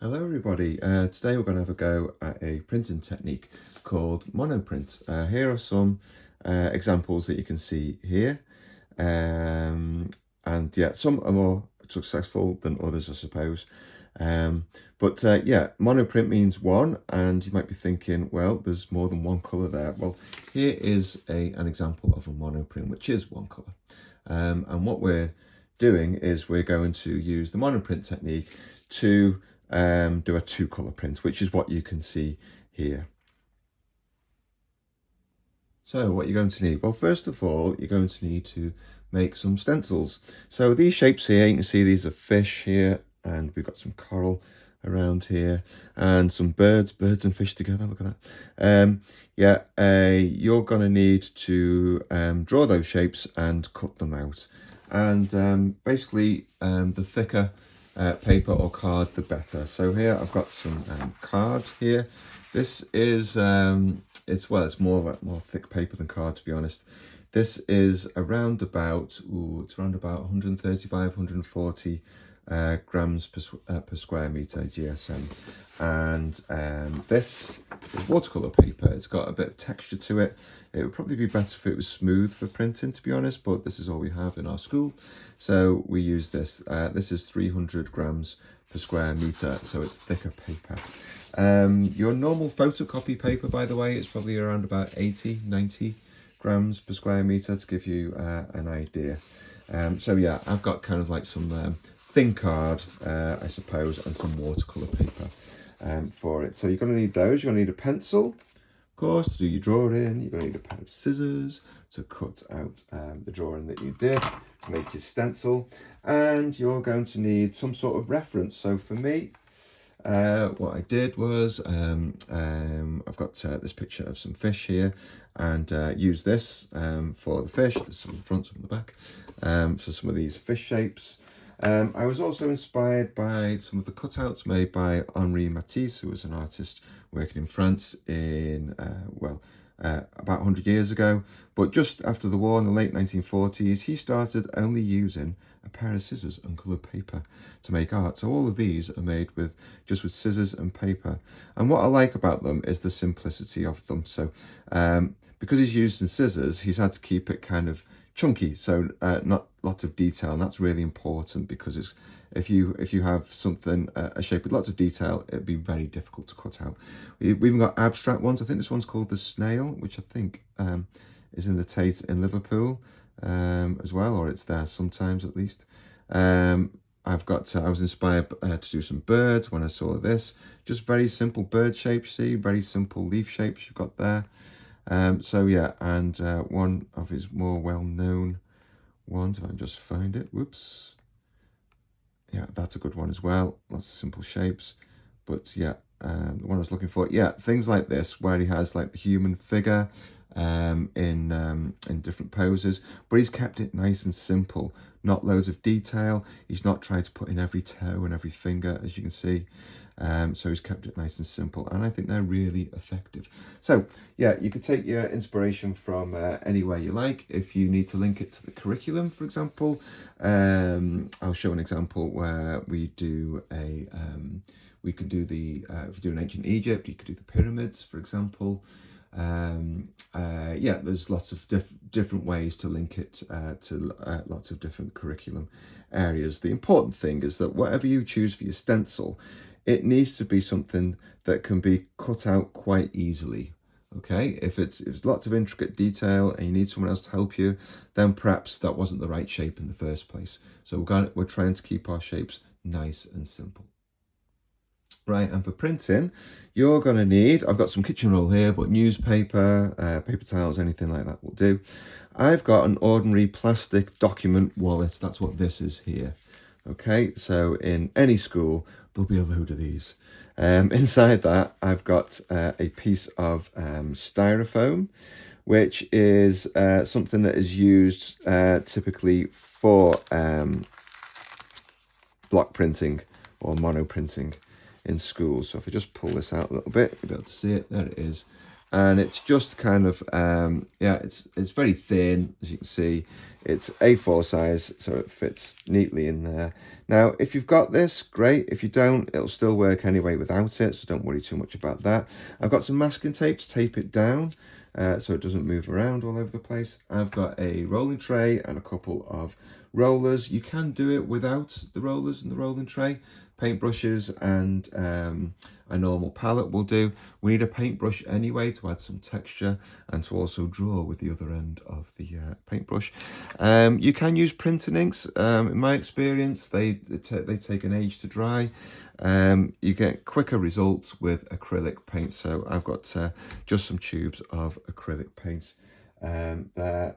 Hello everybody, today we're going to have a go at a printing technique called monoprint. Here are some examples that you can see here, and yeah, some are more successful than others, I suppose. Yeah, monoprint means one, and you might be thinking, well, there's more than one colour there. Well, here is an example of a monoprint, which is one colour. And what we're doing is we're going to use the monoprint technique to do a two-colour print, which is what you can see here. So what you're going to need, well, first of all, you're going to need to make some stencils. So these shapes here, you can see these are fish here, and we've got some coral around here, and some birds and fish together. Look at that. You're going to need to draw those shapes and cut them out. And basically, the thicker paper or card, the better. So here I've got some card here. This is it's more thick paper than card, to be honest. This is around about 135, 140 grams per square meter GSM, and this is watercolour paper. It's got a bit of texture to it. It would probably be better if it was smooth for printing, to be honest, but this is all we have in our school, so we use this. This is 300 grams per square meter, so it's thicker paper. Your normal photocopy paper, by the way, is probably around about 80-90 grams per square meter, to give you an idea. So yeah, I've got kind of like some thin card, I suppose, and some watercolour paper for it. So you're going to need those. You're going to need a pencil, of course, to do your drawing. You're going to need a pair of scissors to cut out the drawing that you did to make your stencil. And you're going to need some sort of reference. So for me, what I did was I've got this picture of some fish here, and use this for the fish. There's some in the front, some in the back. So some of these fish shapes. I was also inspired by some of the cutouts made by Henri Matisse, who was an artist working in France in, about 100 years ago. But just after the war in the late 1940s, he started only using a pair of scissors and coloured paper to make art. So all of these are made just with scissors and paper. And what I like about them is the simplicity of them. So because he's using scissors, he's had to keep it kind of chunky, so not lots of detail, and that's really important, because it's if you have something a shape with lots of detail, it'd be very difficult to cut out. We've even got abstract ones. I think this one's called the snail, which I think is in the Tate in Liverpool as well, or it's there sometimes at least. I was inspired to do some birds when I saw this. Just very simple bird shapes, see, very simple leaf shapes you've got there. So yeah, and one of his more well-known ones, if I can just find it, whoops, yeah, that's a good one as well. Lots of simple shapes. But yeah, the one I was looking for, yeah, things like this, where he has like the human figure in different poses, but he's kept it nice and simple, not loads of detail. He's not tried to put in every toe and every finger, as you can see. So he's kept it nice and simple, and I think they're really effective. So yeah, you could take your inspiration from anywhere you like. If you need to link it to the curriculum, for example, I'll show an example where we do we could do the if you do in ancient Egypt, you could do the pyramids, for example. Yeah, there's lots of different ways to link it to lots of different curriculum areas. The important thing is that whatever you choose for your stencil, it needs to be something that can be cut out quite easily. Okay, if it's lots of intricate detail and you need someone else to help you, then perhaps that wasn't the right shape in the first place. So we're trying to keep our shapes nice and simple. Right, and for printing, you're going to need, I've got some kitchen roll here, but newspaper, paper towels, anything like that will do. I've got an ordinary plastic document wallet. That's what this is here. Okay, so in any school, there'll be a load of these. Inside that, I've got a piece of styrofoam, which is something that is used typically for block printing or mono printing in schools. So if I just pull this out a little bit, you'll be able to see it. There it is. and it's just kind of yeah, it's very thin, as you can see. It's A4 size, so it fits neatly in there. Now if you've got this, great. If you don't, it'll still work anyway without it, so don't worry too much about that. I've got some masking tape to tape it down so it doesn't move around all over the place. I've got a rolling tray and a couple of rollers. You can do it without the rollers and the rolling tray. Paintbrushes and a normal palette will do. We need a paintbrush anyway to add some texture and to also draw with the other end of the paintbrush. You can use printing inks. In my experience, they take an age to dry. You get quicker results with acrylic paint. So I've got just some tubes of acrylic paint there.